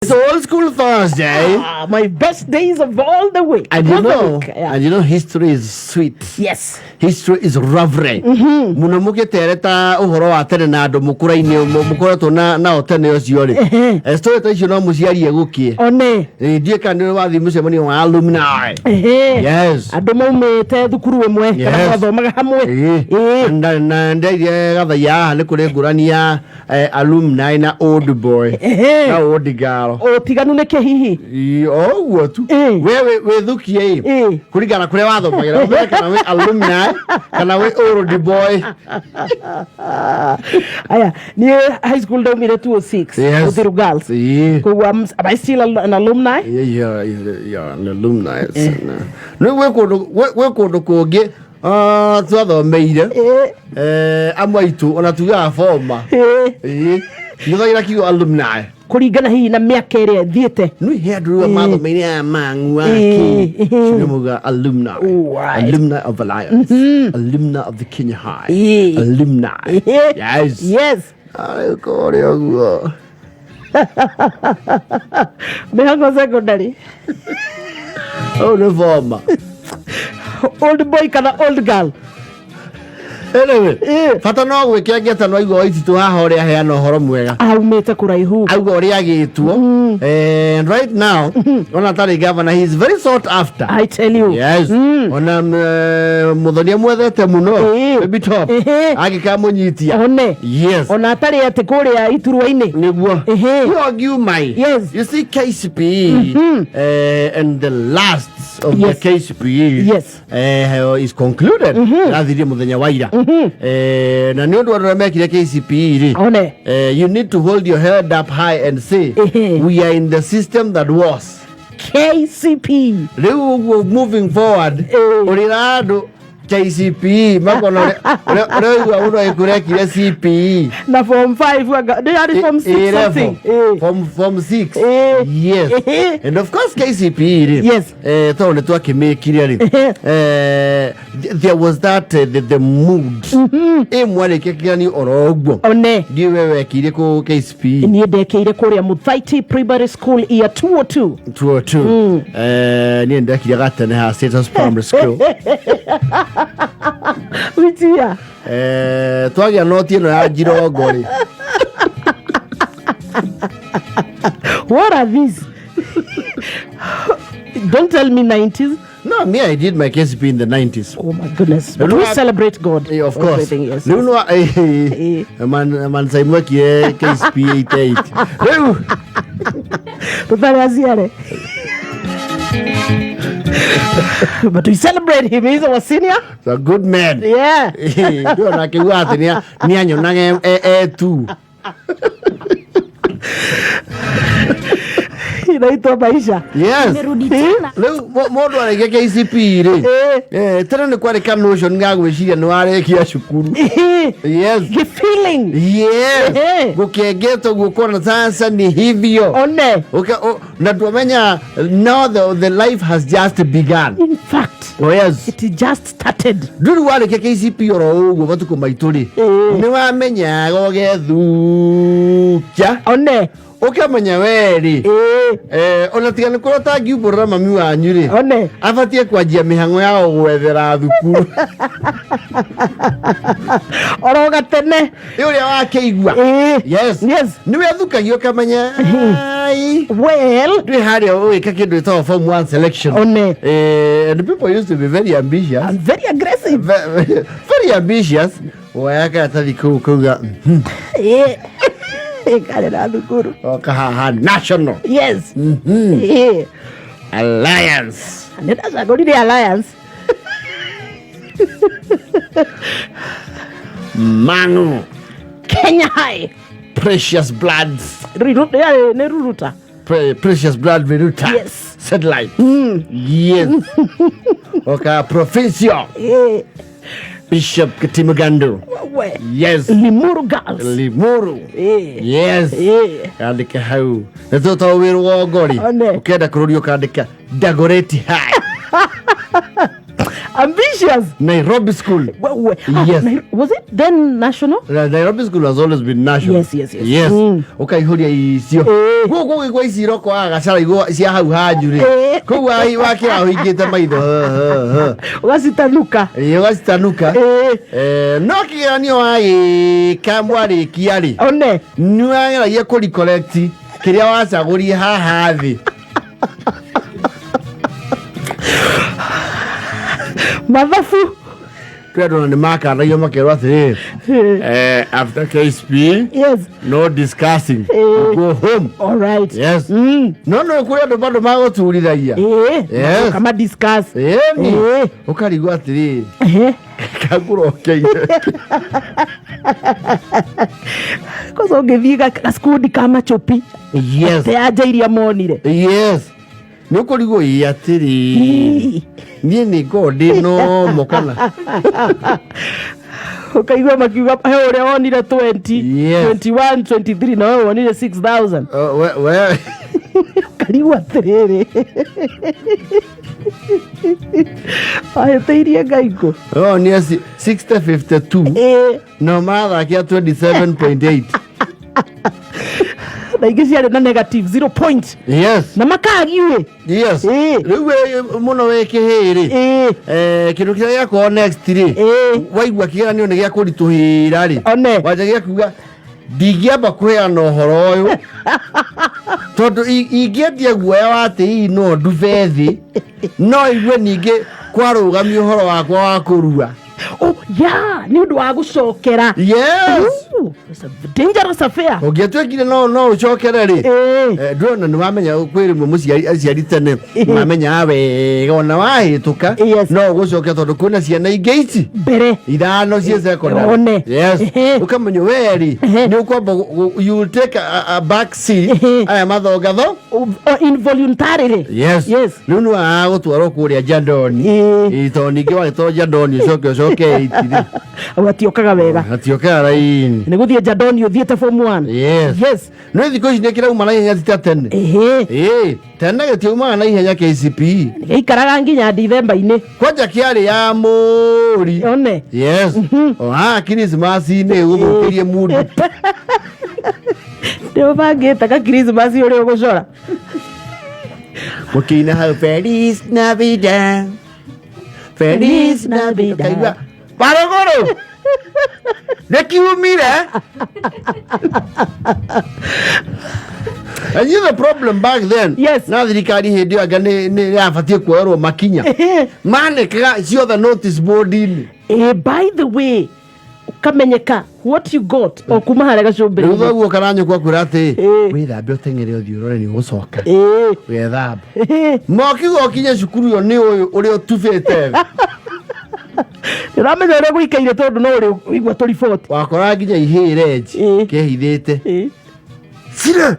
It's Old School Thursday. My best days of all the week. And you know, history is sweet. Yes. History is reverent. Muno mugetereta uhoro wa tene na andu mukuraini mukoretwo na otene ucio ri. Story ta icio no muciari egukie. One. Ndie kana wathi mucemanio wa alumni. Yes. Andu maumite thukuru imwe kana mathomaga hamwe. Na ndairie gathaya ni kuri ngurania alumni na old boy. Na old girl. O tiganu ne kehihi. Oguo tu. We thukie kuringana kuria wathomagira kana we alumni kana we old boy. Aya, ni high school daumire 206 Uthiru Girls. Ko am I still an alumni? Yeah, an alumni. No we kundu kungi twathomeire amwaitu ona tuga forma. Nithagira kigo alumni. Kuringana hihi na miaka iria thiete no headru mathomeire mangu aki shumuga alumni. Alumni of Alliance. Alumni of the Kenya High. Alumni. Yes. I got it. Mehango secondary. Oh, no forma. Old boy kana old girl. Anyway, fata no gwike ngeta no igwa ititu haha uri aheana uhoro mwega. Aumete kuraihu. Auga uri agitwo. And right now, ona tari governor, he is very sought after. I tell you. Yes. Ona muthonia mwethete muno. Baby top. Agika munyitia. One. Yes. Ona tari ate kuria ituruaini. Niguo. You my. Yes. You see KCPE and the last of the KCPE. Yes. Is concluded. Rathirie muthenya waira. Na ni undu wa mekire KCPE ri. You need to hold your head up high and say we are in the system that was KCPE. Moving forward, urirado KCPE makono leo uno ikurekire CPE na form 5 they are form 6 something form 6 yes and of course KCPE yes to ne twakimekire ri there was that the mood mwane kekirani orogwo one ndi wewe kire ko KCPE ni ndekeire kuria Muthaiti Primary School year 202 ni ndakire gatene ha Status Primary School Witia twagia noti no ya Jirongo ri. What are these? Don't tell me 90s. No, me, I did my KCP in the 90s. Oh my goodness. But we celebrate God. Yeah, of course. Yes. You know, man say mo ki KCP 88. Tutaliaziare. But we celebrate him. He's our senior. He's a good man. Yeah. Ndio na kiwate ni anyo na tu. Inaitwa maisha. Yes. Leo modo arege KCP ri. Tena ni kwa reka notion ngagwiciria ni warekia cukuru. Yes. The feeling. Yes. Gukengeto gukona sasa ni hivyo. One. Okay, na tuamenya now the life has just begun. In fact, yes. It just started. Duru wale KCP oro ugo batuko maituri. Ni wamenya gogethukia. One. Ukamenya weri ona tigana kurota ngiumbura mami wanyu ri one abatie kwanjia mihango ya gwethera thukuru oroga tene uria wakeigua yes niwe thukagio kamenya well dwi haria wika kindu itawa form 1 selection one and people used to be very ambitious and very aggressive very ambitious wayaka tali kuga kale na thukuru okaha national yes alliance and that's a good alliance Manu Kenya High Precious Bloods Neruruta Precious Blood Veruta yes satellite yes okay provincial Bishop Katimugando. Yes. Limuru Girls. Limuru. Yes. Kandika hau. Netoto wiru wogori. Ukenda kurudio kandika Dagoretti High. Ambitious. Nairobi School. Yes. Was it then national? Nairobi School has always been national. Yes. Okay, horia icio. Go igwa iciro kwa gacara igwa cia hau hanjuri. Koguo wake ahingite maitho. Ugasitanuka. Ugasitanuka. No kigeranio ai kamwari kiari. One. Nĩwageragia kũ recollect kĩrĩa wacagũrie haha thĩ. Mathabu. Twendona nĩ makanagio makerwo atĩrĩ, after KSP, yes, no discussing, go home. All right. Yes. No kũrĩ andũ bado magũturithagia. Yes. Kama discuss. Ũkarigwo atĩrĩ, kagũrokeire. Kosa ũngĩthiĩ gaskudi kama chopi. Yes. Teanjairia monire. Yes. Nĩ ũkũrigwo ĩ atĩrĩ, niĩ nĩ ngorwo no mokana. Ukaigua makiuga he ũrĩa wonire 20, 21, 23 na wewe wonire 6,000. We Karigwo atĩrĩrĩ. Ahĩtĩirie Ngaikũ. Nĩ 60-52. No mathakia 27.8. Na ingĩ ciarĩ na negative 0 point. Yes. Na makagiwe. Yes. Rĩu mũno wĩ kĩhĩrĩ. Kĩndũ kĩrĩa gĩakorwo next rĩ, waigua kĩgeranio nĩ gĩa kũritũhĩra rĩ, wanjagia kuga ndingĩamba kũheana ũhoro ũyũ tondũ ingĩendia guoya wa atĩ no ndube thĩ, no igue ningĩ kwarũgamia ũhoro wakwa wa kũrua. Oh, yeah, ni ũndũ wa gũcokera. Yes. It's a dangerous affair. Ũngĩtuĩkire no ũcokere rĩ, ndũrona nĩ wamenya kwĩ rĩmwe mũciari aciari tene mamenya wega ona wahĩtũka no ũgũcokia tondũ kwĩna ciana ingĩ ici mbere ithano ciĩ secondary. Yes. Ũkamenya we rĩ nĩ ũkwamba you will take a back seat aya mathogatho involuntarily. Yes. Rĩu nĩ wagũtwarwo kũrĩa Jandoni tondũ ningĩ wagĩtwarwo Jandoni ũcoke atiokaga wega, atiokaga raini nĩ gũthiĩ Jandoni ũthiĩte form 1. Yes. No thikũ ici nĩ kĩrauma na ihenya ti tene. Tene gĩtiumaga na ihenya KCPE. Gĩikaraga nginya December-inĩ. Kwanja kĩarĩ ya mũri. One. Yes. Christmas-inĩ ũgũthũkĩrie mũndũ. Nĩ ũbangĩte ka Christmas ũrĩa ũgũcora. Mũkĩina hau Feliz Navidad. Feliz Navidad. Barogoro. Nekiumire. And you the problem back then. Yes. Na thirikari hĩndĩ ĩyo anga nĩ yabatie kuoerwo makinya. Manĩkaga ciothe notice board-inĩ. By the way, ukamenyeka what you got o kuma harĩa gacumbĩrĩ. Rĩu thoguo karanyũkwo akwĩra atĩ wĩthambe ũteng'ere ũthiĩ ũrore nĩ ũgũcoka. Wĩthamba. Mokiuga ũkinye cukuru ĩyo nĩ ũyũ ũrĩa ũtubĩte. Nĩũramenya ũrĩa gũikaire tondũ no ũrĩ igua tũriboti. Wakora nginya ihĩre nji kĩhithĩte. Sira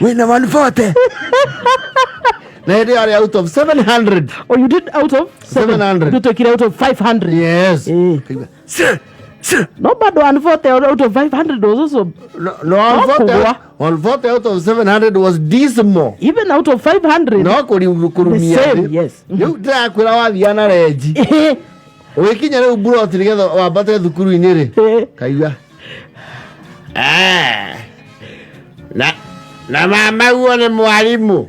wĩna 140. Na hĩndĩ yarĩ out of 700. Oh, you did out of 700. You took it out of 500. Yes. Sir. No, but 140 out of 500 was also... No, 140 out of 700 was dismal. Even out of 500. No, kurumia. The same, yes. Rĩu ndĩrakwĩra wathiĩ na renji. Ũgĩkinya rĩu mburoti nĩgetha wambate thukuru-inĩ rĩ, kaigua. Na mama guo nĩ mwarimũ.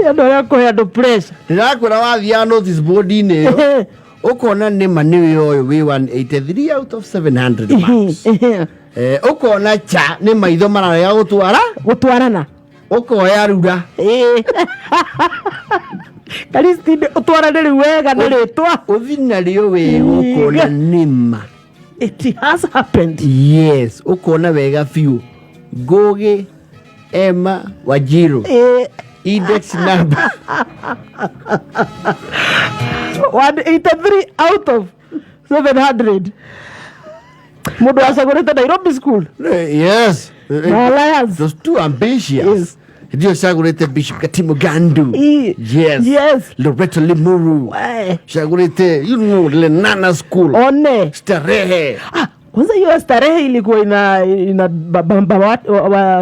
Andũ arĩa kũhe andũ pressure. Ndĩrakwĩra wathiĩ notice board-inĩ ĩyo ũkona nĩma nĩwe ũyũ wĩ 183 out of 700 marks. Ũkona cha nĩ maitho mararega gũtwarana ũkoya rura. Karistine ũtwarane rĩu wega na rĩtwa ũthi narĩo wega ũkona nĩma. It has happened. Yes. Ũkona wega biũ Ngũgĩ Emma Wanjiru. Index number 183 out of 700. Mundu acagũrĩte Nairobi School. Yes. Alliance. Those two ambitious. Yes. Ndio acagũrĩte Bishop Katimu Gandu. Yes. Loreto Limuru. Acagũrĩte, you know, Lenana School. One. Starehe. Kwanza hiyo starehe ilikuwa ina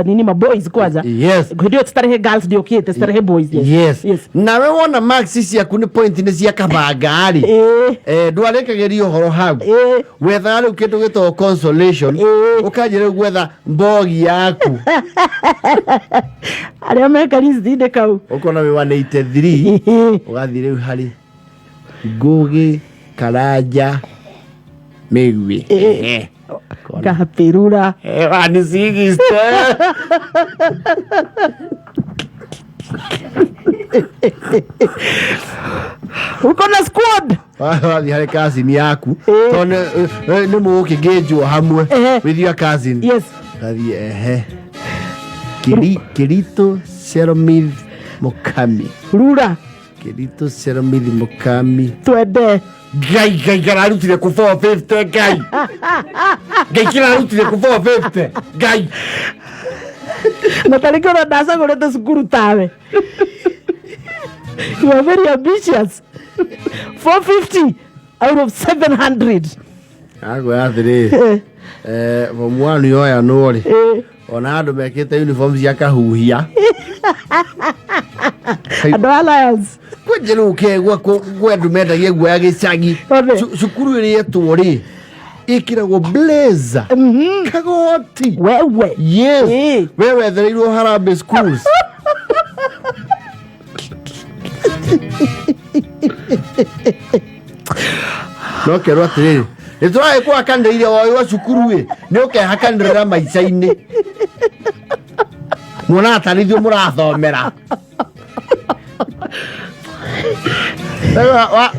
nini maboys kwanza. Yes. Ndio starehe girls ndio kiete starehe boys. Yes. Na we wona Max sisi yakuni point ni cia kabagari. Ndwareka gerio horo hau. Wetha ri ukindu gito consolation. Ukajire gwetha mbogi yaku. Aria meka listinde kau. Ukona we 183 ugathire riu hari Ngugi Karanja Migwi Kapirura wani sigiste uko na squad wathi hari cousin yaku tone ni mukigejwo hamwe with your cousin. Yes. Gathi Kirito Seromith Mukami Rura Kirito Seromith Mukami twende Gai kararutire ku 450 gai kirarutire ku 450 gai na talikora dasa gorete sukuru tawe. You are very ambitious. 450 out of 700 ago yathiri from one yoya nori ona andu mekite uniform cia kahuhia and alliance kwenjeru kegwa kwendu mendagie guoya gicagi cukuru iri yetwo ri ikiragwo blazer kagoti wewe. Yes. Wewe thereirwo Harambee schools no kerwa atiriri nitwae kwa kandeire wa cukuru we ni ukehakanirira maica-ini mwana atarithio murathomera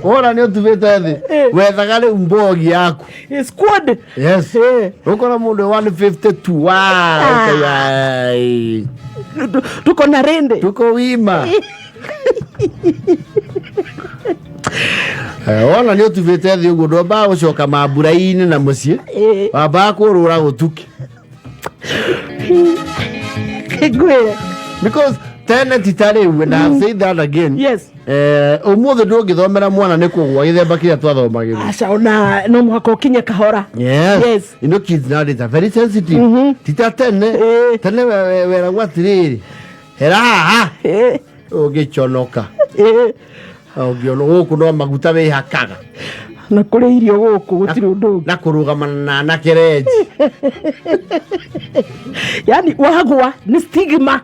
wona ni utubite thi wethaga riu mbogi yaku squad. Yes. Ukora mundu 152 tuko na rende tuko wima wona ni utubite thi uguo ndomba gucoka mambura-ini na mucii wamba kurura gutuki because tene titari when I say that again. Yes. Umuthi ndungithomera mwana ni kugwa githemba kiria twathomagirwo aca ona no muhaka ukinye kahora. Yes. You know kids nowadays are very sensitive. Tita tene wera gwatiriri hera haha ugichonoka ugiono guku no maguta we hakaga na kuri irio guku gutiri undu na kurugamana na kereji yani wagwa ni stigma.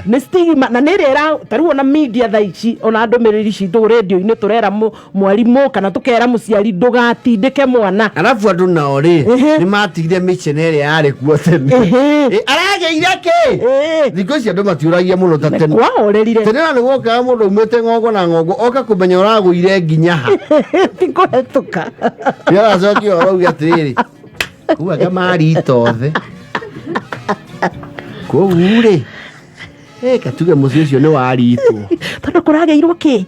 Ni stigma na nirera taruo na media thaici ona ndomereri citu radio-ini turera mwarimu kana tukera muciari ndugatindike mwana alafu andu nao ri ni matigire missionary yari kuo tene arageire ki thiko cia andu matiuragia muno ta tene kwaorerire tene na gwoka mundu umete ngogo na ngogo oka kumenya uraguire nginya ha tikohetuka ya zokio rauga atiriri kuwa kama ritothe ko ure katuge mucio cio ni waritwo tondu kurageirwo ki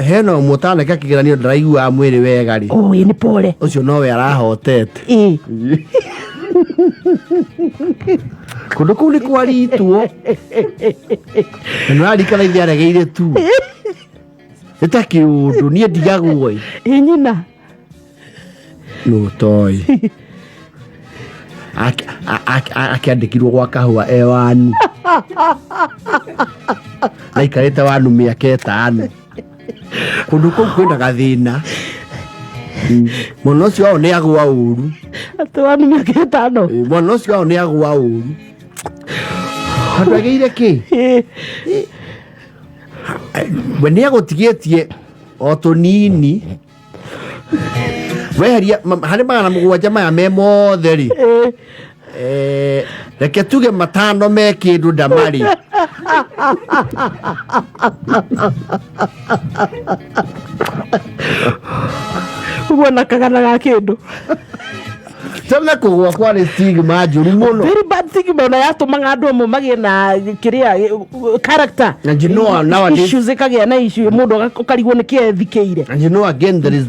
heno mutane kakigeranio ndaraigua mwiri wega ri ni pole ucio nowe arahotete kundu kuu ni kwaritwo nurarikana ithe aregeire tu itaki undu nie ndigagwo nyina no toy akiandikirwo gwa kahua wanu na ikarite wanu miaka 5 kundu kuu kwina gathina muno cio wao ni agwa uru ati wanu miaka 5 muno cio wao ni agwa uru andu ageire ki we ni agutigitie o tunini weheria hari magana mugwanja maya me mothe ri reke tuge 5 me kindu ndamari ubona kagana ga kindu tena kugwa kwa ni stigma njuru muno very bad stigma na yatumaga andu amwe magie na kiria character and you know nowadays issues ikagia na issue mundu ukarigwo ni kiethikeire and you know again there is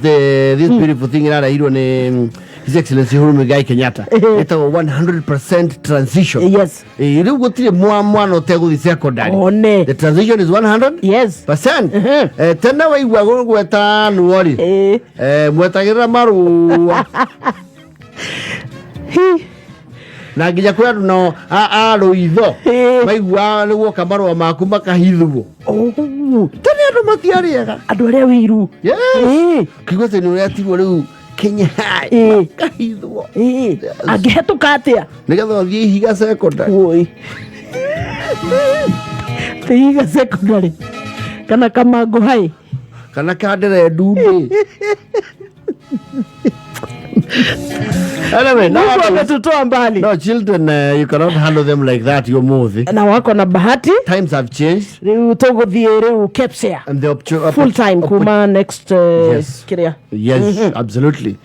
this beautiful thing ira irwo ni His Excellency Uhuru Muigai Kenyatta. It's a 100% transition. Yes. You go to mwana otego secondary. One. The transition is 100%. Yes. Tena wa igwa gweta nuori. Mwetagira maru. Na nginya kwä andå no rå itho maigua nä guo kamarå maku makahithwo tene andå matiarä ega andå arä a wä iru kä nä å rä atigwo rä u Kenya makahithwo angä hetå ka atä a nä getha å thiä ihiga secondary ihiga secondary kana Kamango High kana Kandere Ndundu. Anyway, no children, you cannot handle them like that. You're moving. Na wako na bahati. Times have changed. Riu togo thiere Kepsia. And the full time kuma next yes. Kiria. Yes, absolutely.